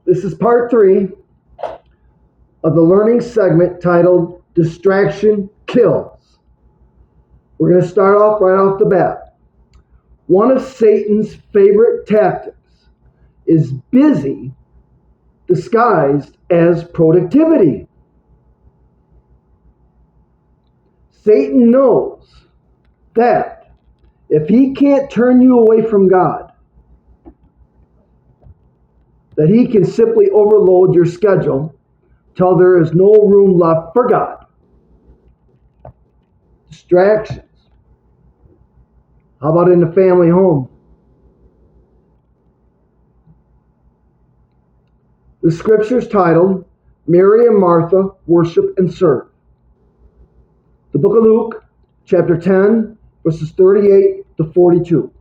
This is part 3 of the learning segment titled Distraction Kills. We're going to start off right off the bat. One of Satan's favorite tactics is busy disguised as productivity. Satan knows that if he can't turn you away from God, that he can simply overload your schedule till there is no room left for God. Distractions. How about in the family home? The scripture is titled, Mary and Martha Worship and Serve. The book of Luke, chapter 10, verses 38 to 42,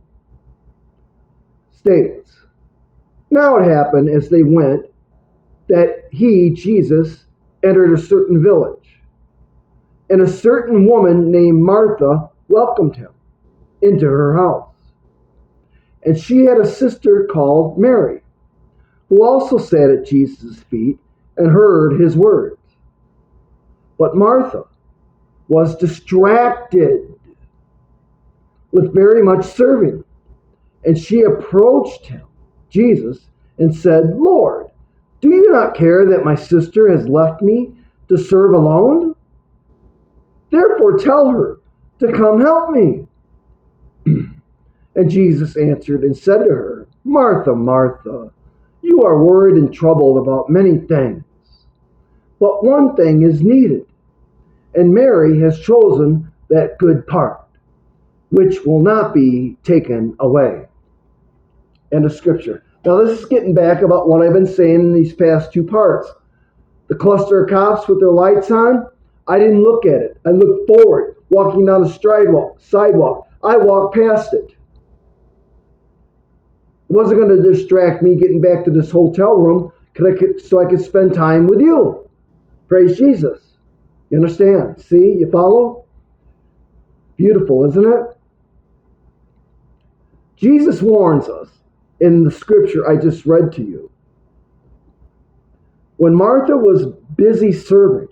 states, Now it happened as they went that he, Jesus, entered a certain village, and a certain woman named Martha welcomed him into her house. And she had a sister called Mary, who also sat at Jesus' feet and heard his words. But Martha was distracted with very much serving. And she approached him, Jesus, and said, Lord, do you not care that my sister has left me to serve alone? Therefore tell her to come help me. And Jesus answered and said to her, Martha, Martha, you are worried and troubled about many things, but one thing is needed, and Mary has chosen that good part, which will not be taken away. End of scripture. Now this is getting back about what I've been saying in these past two parts. The cluster of cops with their lights on, I didn't look at it. I looked forward, walking down the sidewalk. I walked past it. It wasn't going to distract me getting back to this hotel room so I could spend time with you. Praise Jesus. You understand? See? You follow? Beautiful, isn't it? Jesus warns us in the scripture I just read to you. When Martha was busy serving,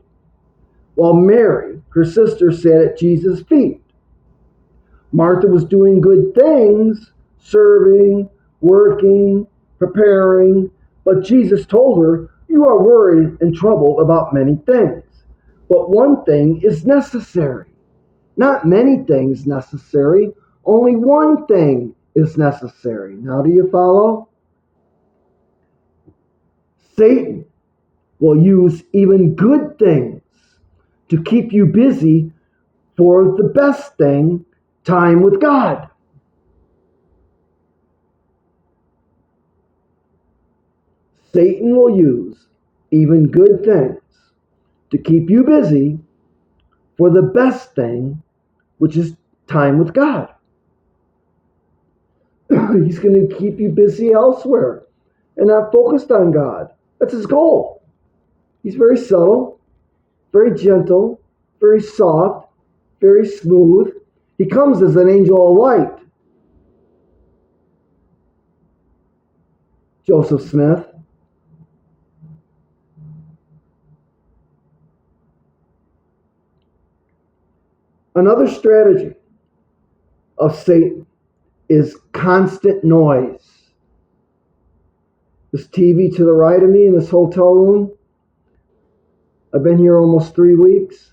while Mary, her sister, sat at Jesus' feet. Martha was doing good things, serving, working, preparing, but Jesus told her, you are worried and troubled about many things. But one thing is necessary. Not many things necessary, only one thing is necessary. Now do you follow? Satan will use even good things to keep you busy for the best thing, time with God. Satan will use even good things to keep you busy for the best thing, which is time with God. He's going to keep you busy elsewhere and not focused on God. That's his goal. He's very subtle, very gentle, very soft, very smooth. He comes as an angel of light. Joseph Smith. Another strategy of Satan is constant noise. This TV to the right of me in this hotel room, I've been here almost 3 weeks.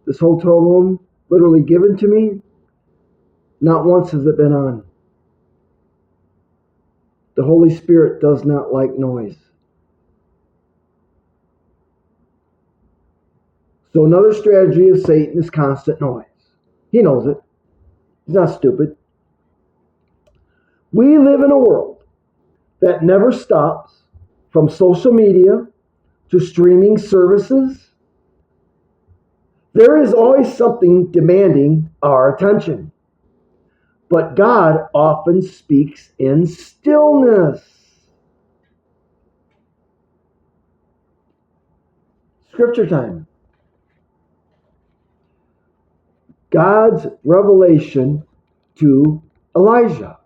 This hotel room, literally given to me, not once has it been on. The Holy Spirit does not like noise. So another strategy of Satan is constant noise. He knows it. He's not stupid. We live in a world that never stops, from social media to streaming services. There is always something demanding our attention. But God often speaks in stillness. Scripture time. God's revelation to Elijah.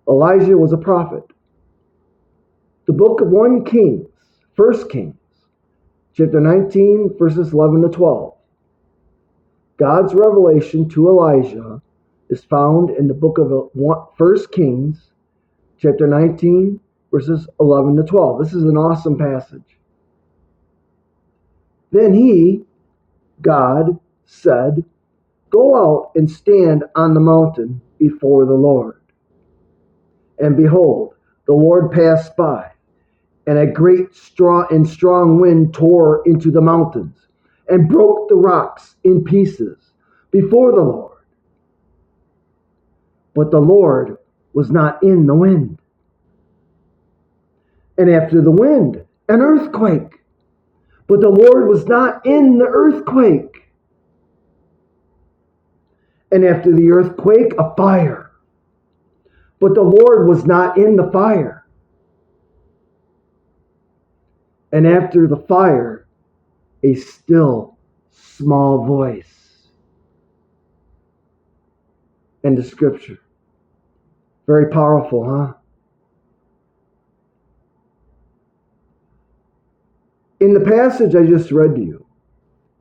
Elijah was a prophet. The book of 1 Kings, 1 Kings, chapter 19, verses 11 to 12. God's revelation to Elijah is found in the book of 1 Kings, chapter 19, verses 11 to 12. This is an awesome passage. Then God, said, "Go out and stand on the mountain before the Lord." And behold, the Lord passed by, and a great strong wind tore into the mountains and broke the rocks in pieces before the Lord. But the Lord was not in the wind. And after the wind, an earthquake. But the Lord was not in the earthquake. And after the earthquake, a fire. But the Lord was not in the fire. And after the fire, a still small voice. End of scripture. Very powerful, huh? In the passage I just read to you,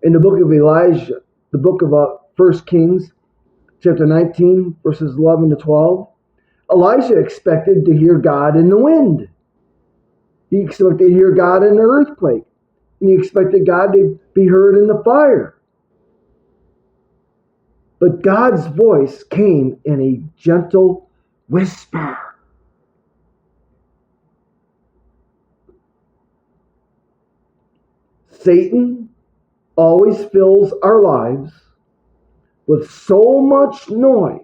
in the book of Elijah, the book of 1 Kings, chapter 19, verses 11 to 12, Elijah expected to hear God in the wind. He expected to hear God in the earthquake. And he expected God to be heard in the fire. But God's voice came in a gentle whisper. Satan always fills our lives with so much noise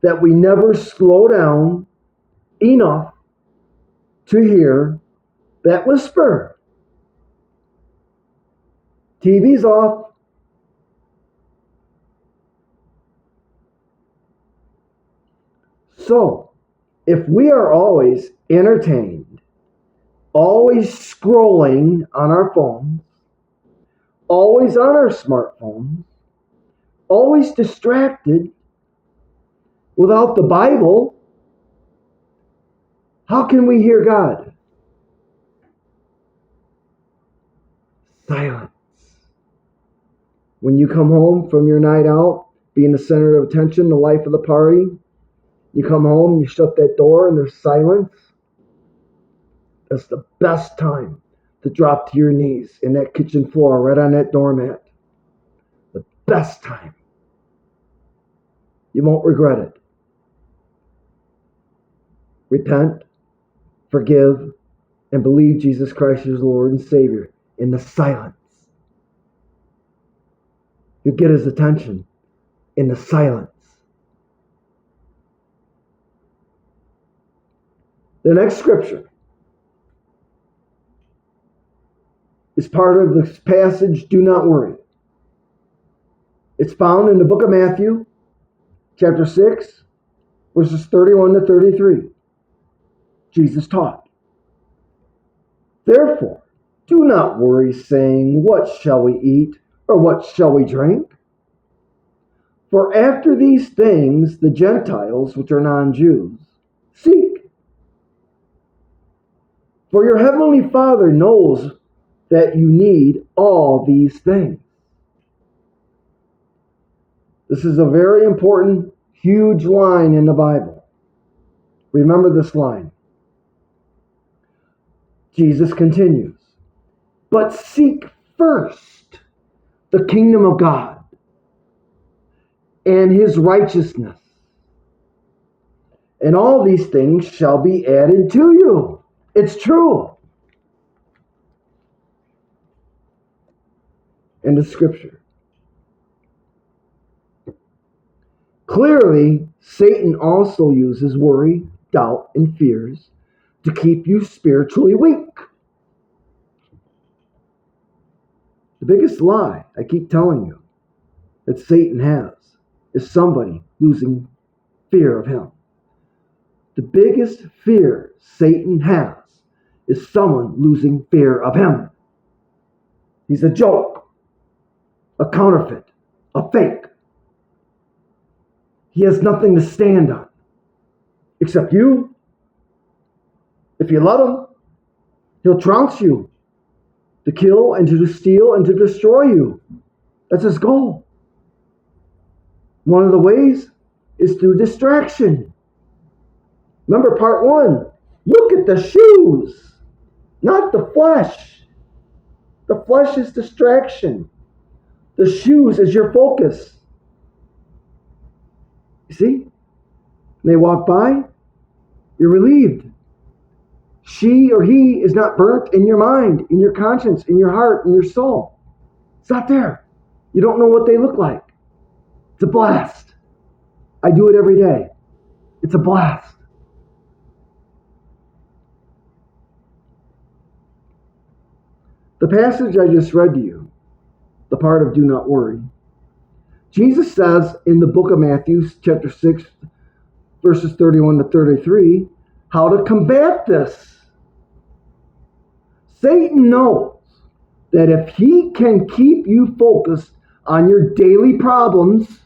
that we never slow down enough to hear that whisper. TV's off. So, if we are always entertained, always scrolling on our phones, always on our smartphones, always distracted without the Bible, how can we hear God? Silence. When you come home from your night out, being the center of attention, the life of the party, you come home, you shut that door, and there's silence. That's the best time to drop to your knees in that kitchen floor, right on that doormat. The best time. You won't regret it. Repent, forgive, and believe Jesus Christ is Lord and Savior in the silence. You get his attention in the silence. The next scripture is part of this passage, do not worry. It's found in the book of Matthew, chapter 6, verses 31 to 33. Jesus taught, "Therefore, do not worry, saying, 'What shall we eat?' or 'What shall we drink?' For after these things the Gentiles, which are non-Jews, seek. For your heavenly Father knows that you need all these things." This is a very important, huge line in the Bible. Remember this line. Jesus continues, "But seek first the kingdom of God and his righteousness, and all these things shall be added to you." It's true. In the scripture. Clearly, Satan also uses worry, doubt, and fears to keep you spiritually weak. The biggest lie I keep telling you that Satan has is somebody losing fear of him. The biggest fear Satan has is someone losing fear of him. He's a joke, a counterfeit, a fake. He has nothing to stand on except you If you let him, he'll trounce you to kill and to steal and to destroy you. That's his goal. One of the ways is through distraction. Remember part 1. Look at the shoes, not the flesh. The flesh is distraction. The shoes is your focus. You see? They walk by, you're relieved. She or he is not burnt in your mind, in your conscience, in your heart, in your soul. It's not there. You don't know what they look like. It's a blast. I do it every day. It's a blast. The passage I just read to you, the part of do not worry, Jesus says in the book of Matthew, chapter 6, verses 31 to 33, how to combat this. Satan knows that if he can keep you focused on your daily problems,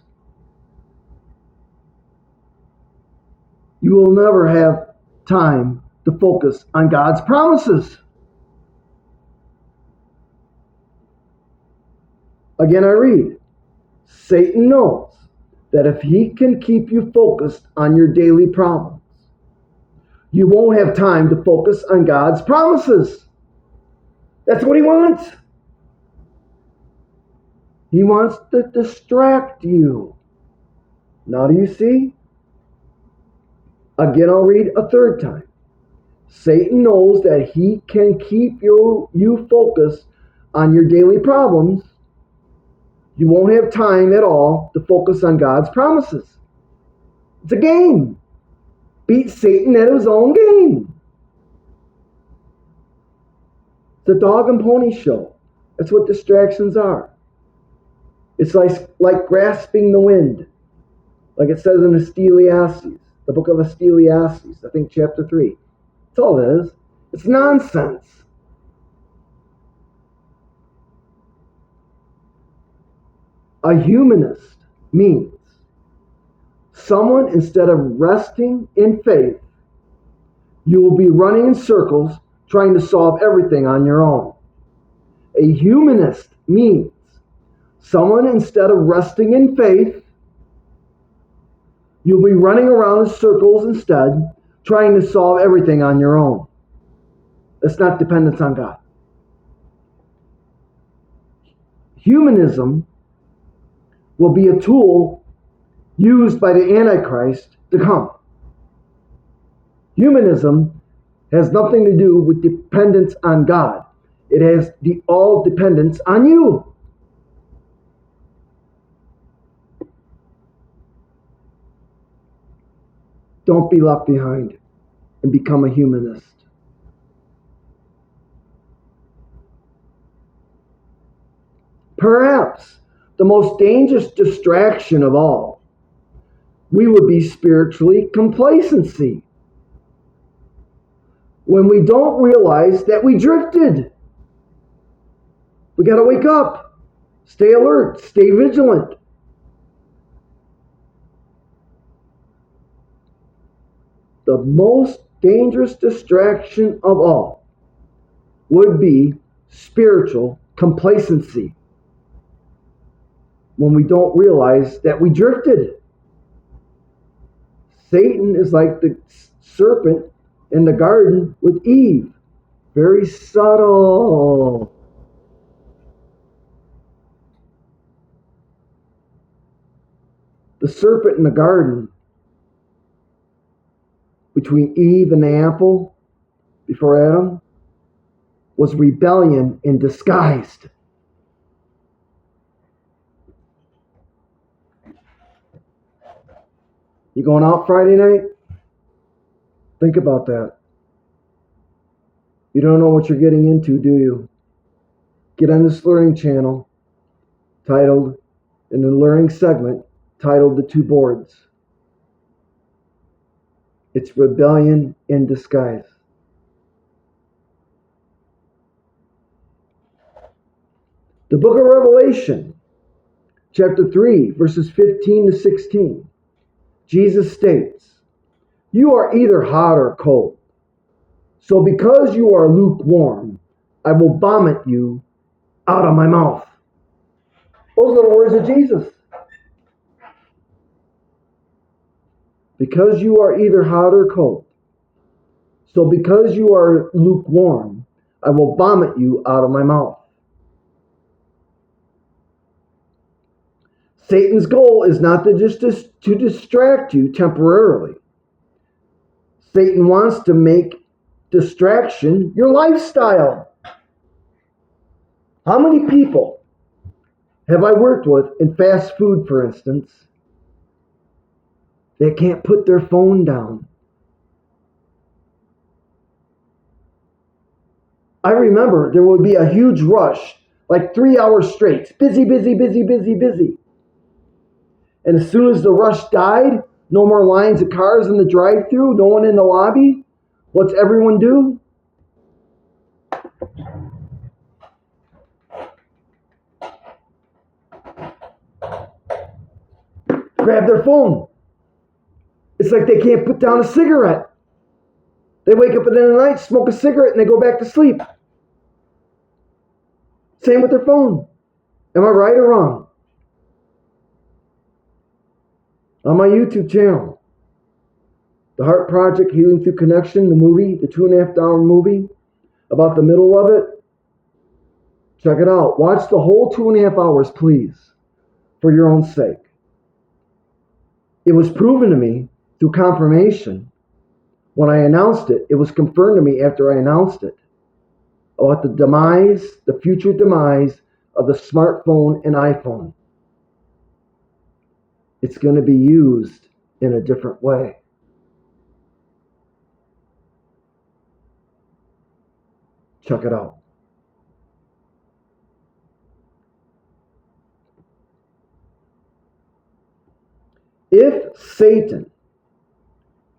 you will never have time to focus on God's promises. Again, I read, Satan knows that if he can keep you focused on your daily problems, you won't have time to focus on God's promises. That's what he wants. He wants to distract you. Now do you see? Again, I'll read a third time. Satan knows that he can keep you focused on your daily problems. You won't have time at all to focus on God's promises. It's a game. Beat Satan at his own game. It's a dog and pony show. That's what distractions are. It's like grasping the wind. Like it says in Ecclesiastes, the book of Ecclesiastes, I think chapter 3. That's all it is. It's nonsense. A humanist means someone, instead of resting in faith, you will be running in circles trying to solve everything on your own. A humanist means someone, instead of resting in faith, you'll be running around in circles instead, trying to solve everything on your own. That's not dependence on God. Humanism will be a tool used by the Antichrist to come. Humanism has nothing to do with dependence on God. It has all dependence on you. Don't be left behind and become a humanist. Perhaps the most dangerous distraction of all, we would be spiritually complacency. When we don't realize that we drifted. We got to wake up, stay alert, stay vigilant. The most dangerous distraction of all would be spiritual complacency. When we don't realize that we drifted. Satan is like the serpent in the garden with Eve. Very subtle. The serpent in the garden, between Eve and the apple, before Adam, was rebellion in disguised. You going out Friday night? Think about that. You don't know what you're getting into, do you? Get on this learning channel titled, in the learning segment, titled The Two Boards. It's rebellion in disguise. The book of Revelation, chapter 3, verses 15 to 16. Jesus states, "You are either hot or cold. So because you are lukewarm, I will vomit you out of my mouth. Those are the words of Jesus. Because you are either hot or cold. So because you are lukewarm, I will vomit you out of my mouth. Satan's goal is not to just to distract you temporarily. Satan wants to make distraction your lifestyle. How many people have I worked with in fast food, for instance, that can't put their phone down? I remember there would be a huge rush, like 3 hours straight. Busy, busy, busy, busy, busy. And as soon as the rush died, no more lines of cars in the drive-thru, no one in the lobby. What's everyone do? Grab their phone. It's like they can't put down a cigarette. They wake up in the night, smoke a cigarette, and they go back to sleep. Same with their phone. Am I right or wrong? On my YouTube channel, The Heart Project, Healing Through Connection, the movie, the 2.5 hour movie, about the middle of it, check it out. Watch the whole 2.5 hours, please, for your own sake. It was proven to me through confirmation when I announced it. It was confirmed to me after I announced it about the demise, the future demise of the smartphone and iPhone. It's going to be used in a different way. Check it out. If Satan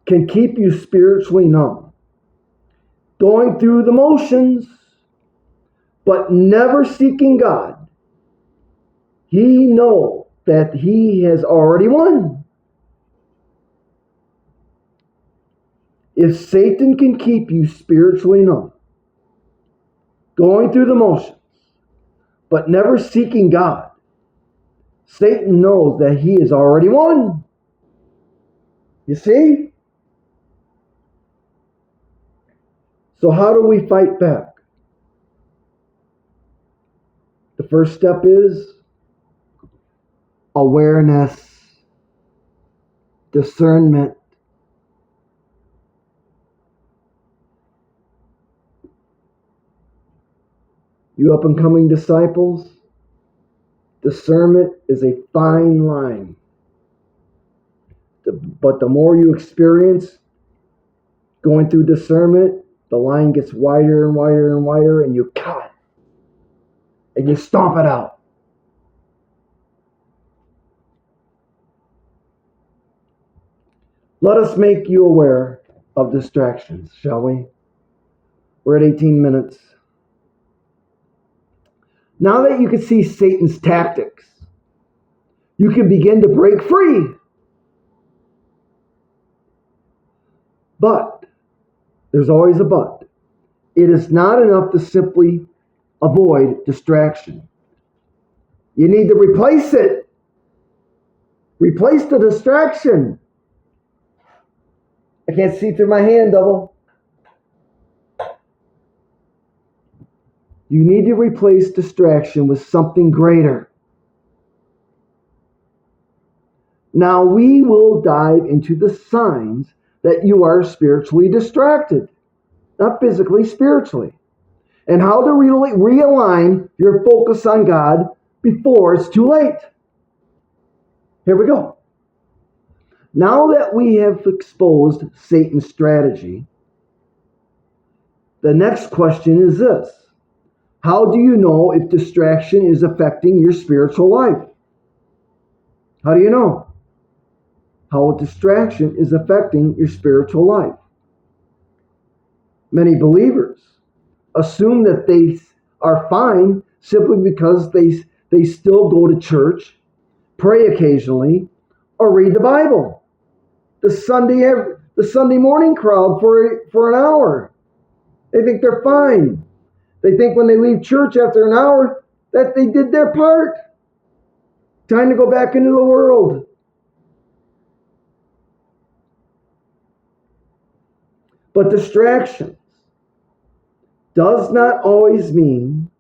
can keep you spiritually numb, going through the motions, but never seeking God, he knows that he has already won. If Satan can keep you spiritually numb, going through the motions, but never seeking God, Satan knows that he has already won. You see? So how do we fight back? The first step is awareness, discernment. You up and coming disciples, discernment is a fine line. But the more you experience going through discernment, the line gets wider and wider and wider, and you cut it. And you stomp it out. Let us make you aware of distractions, shall we? We're at 18 minutes. Now that you can see Satan's tactics, you can begin to break free. But, there's always a but. It is not enough to simply avoid distraction. You need to replace it. Replace the distraction. I can't see through my hand, double. You need to replace distraction with something greater. Now we will dive into the signs that you are spiritually distracted. Not physically, spiritually. And how to really realign your focus on God before it's too late. Here we go. Now that we have exposed Satan's strategy, the next question is this. How do you know if distraction is affecting your spiritual life? How do you know how a distraction is affecting your spiritual life? Many believers assume that they are fine simply because they still go to church, pray occasionally, or read the Bible. The Sunday morning crowd for an hour. They think they're fine. They think when they leave church after an hour that they did their part. Time to go back into the world. But distractions does not always mean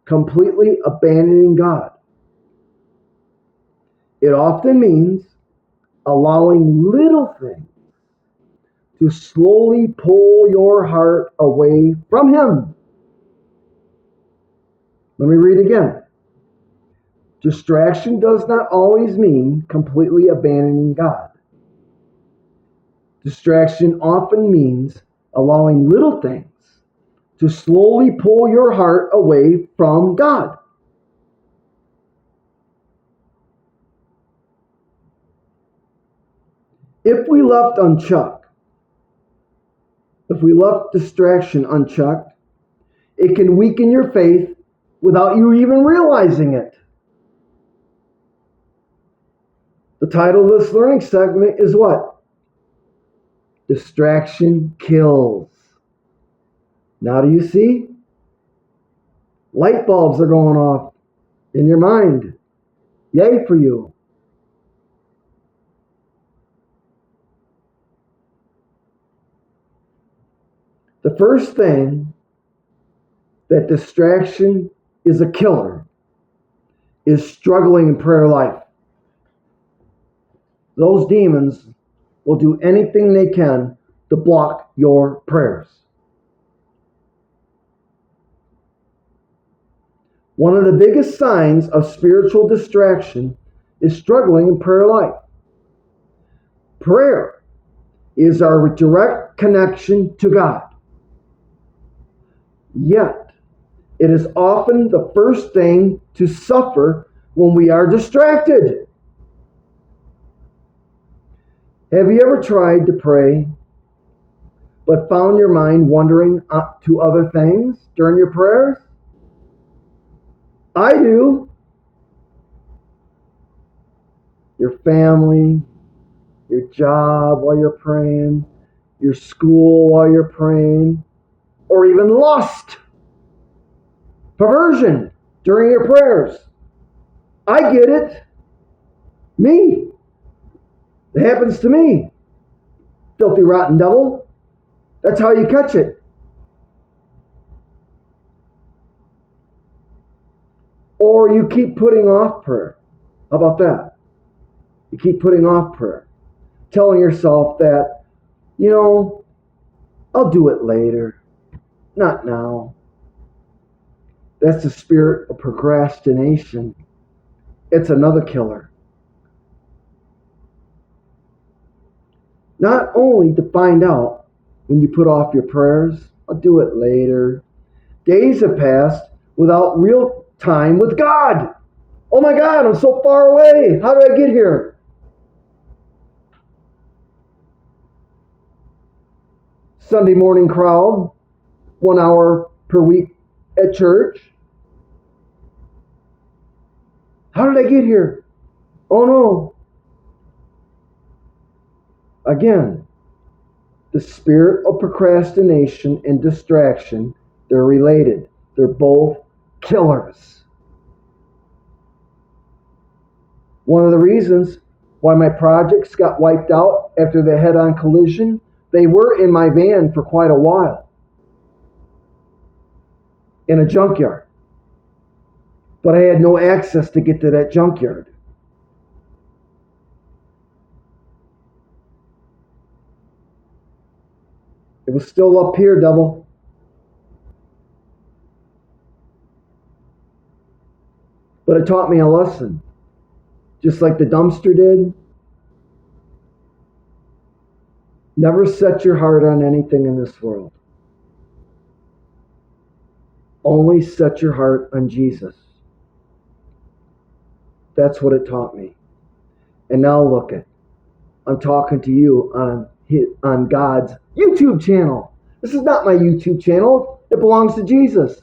completely abandoning God. It often means allowing little things to slowly pull your heart away from Him. Let me read again. Distraction does not always mean completely abandoning God. Distraction often means allowing little things to slowly pull your heart away from God. If we left distraction unchecked, it can weaken your faith without you even realizing it. The title of this learning segment is what? Distraction kills. Now do you see? Light bulbs are going off in your mind. Yay for you. The first thing that distraction is a killer is struggling in prayer life. Those demons will do anything they can to block your prayers. One of the biggest signs of spiritual distraction is struggling in prayer life. Prayer is our direct connection to God. Yet, it is often the first thing to suffer when we are distracted. Have you ever tried to pray but found your mind wandering to other things during your prayers? I do. Your family, your job while you're praying, your school while you're praying, or even lust, perversion during your prayers. I get it. Me. It happens to me. Filthy, rotten devil. That's how you catch it. Or you keep putting off prayer. How about that? You keep putting off prayer. Telling yourself that, I'll do it later. Not now. That's the spirit of procrastination. It's another killer. Not only to find out when you put off your prayers, I'll do it later. Days have passed without real time with God. Oh my God, I'm so far away. How did I get here? Sunday morning crowd, 1 hour per week at church. How did I get here? Oh no. Again, the spirit of procrastination and distraction, they're related. They're both killers. One of the reasons why my projects got wiped out after the head-on collision, they were in my van for quite a while. In a junkyard. But I had no access to get to that junkyard. It was still up here, devil. But it taught me a lesson. Just like the dumpster did. Never set your heart on anything in this world. Only set your heart on Jesus. That's what it taught me. And now look it. I'm talking to you on God's YouTube channel. This is not my YouTube channel. It belongs to Jesus.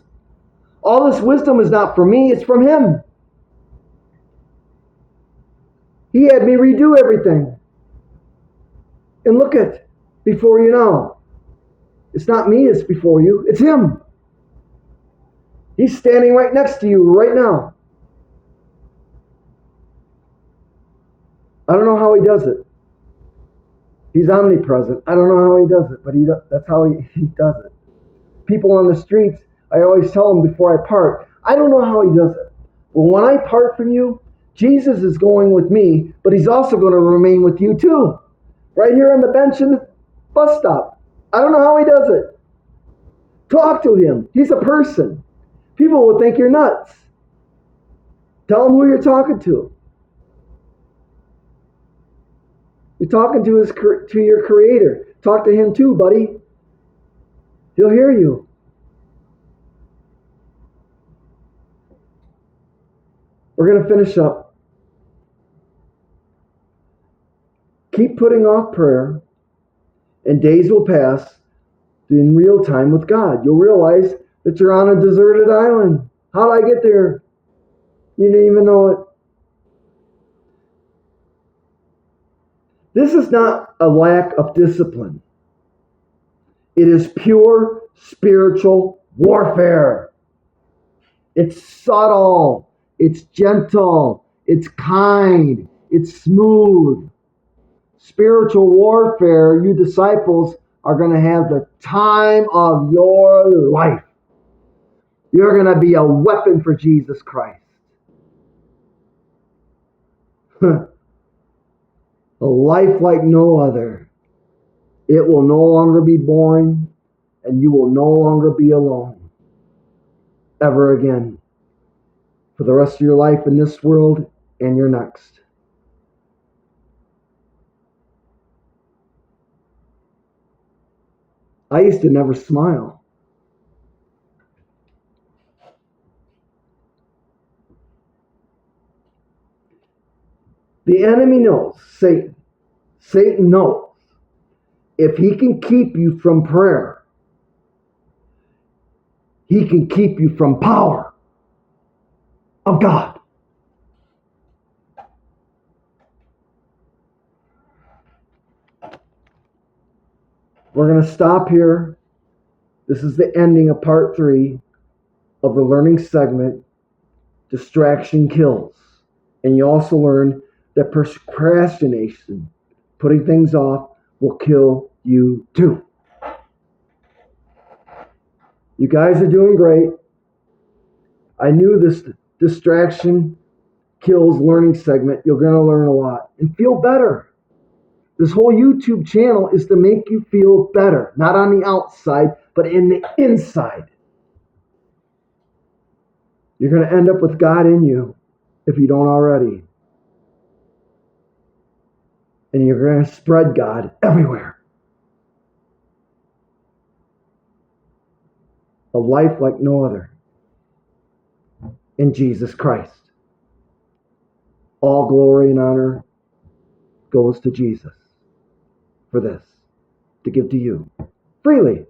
All this wisdom is not for me, it's from Him. He had me redo everything. And look it, before you know, It's not me that's before you, it's him. He's standing right next to you right now. I don't know how he does it. He's omnipresent. I don't know how he does it, but that's how he does it. People on the streets, I always tell them before I part, I don't know how he does it. But when I part from you, Jesus is going with me, but he's also going to remain with you too. Right here on the bench in the bus stop. I don't know how he does it. Talk to him. He's a person. People will think you're nuts. Tell him who you're talking to. You're talking to your creator. Talk to him too, buddy. He'll hear you. We're going to finish up. Keep putting off prayer, and days will pass in real time with God. You'll realize that you're on a deserted island. How did I get there? You didn't even know it. This is not a lack of discipline. It is pure spiritual warfare. It's subtle. It's gentle. It's kind. It's smooth. Spiritual warfare, you disciples are going to have the time of your life. You're going to be a weapon for Jesus Christ. A life like no other. It will no longer be boring, and you will no longer be alone ever again for the rest of your life in this world and your next. I used to never smile. The enemy knows, Satan knows, if he can keep you from prayer, he can keep you from power of God. We're going to stop here. This is the ending of part 3 of the learning segment, Distraction Kills. And you also learn that procrastination, putting things off, will kill you too. You guys are doing great. I knew this distraction kills learning segment. You're going to learn a lot and feel better. This whole YouTube channel is to make you feel better, not on the outside, but in the inside. You're going to end up with God in you if you don't already. And you're going to spread God everywhere. A life like no other in Jesus Christ. All glory and honor goes to Jesus for this, to give to you freely.